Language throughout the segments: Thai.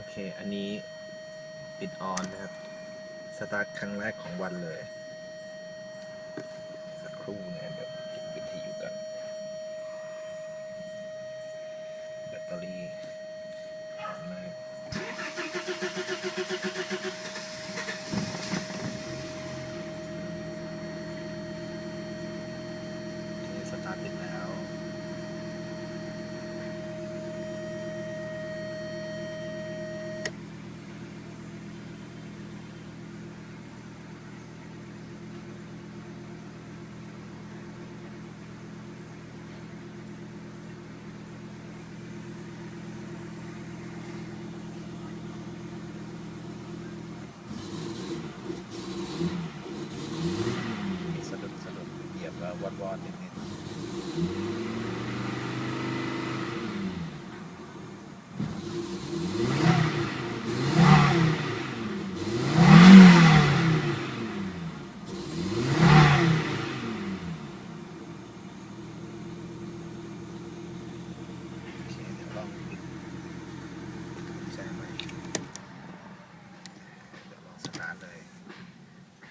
เค อันนี้ปิดออนนะครับ สตาร์ทครั้งแรกของวันเลย สักครู่นะเดี๋ยวปิดวิทยุกัน แบตเตอรี่อ่อนมากสตาร์ทติดแล้วสะดุดเหยียบแล้ววอดนิดโอเคเดี๋ยวลองปิดแช่ใหม่เดี๋ยวลองสตาร์ทเลย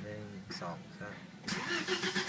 1 2 3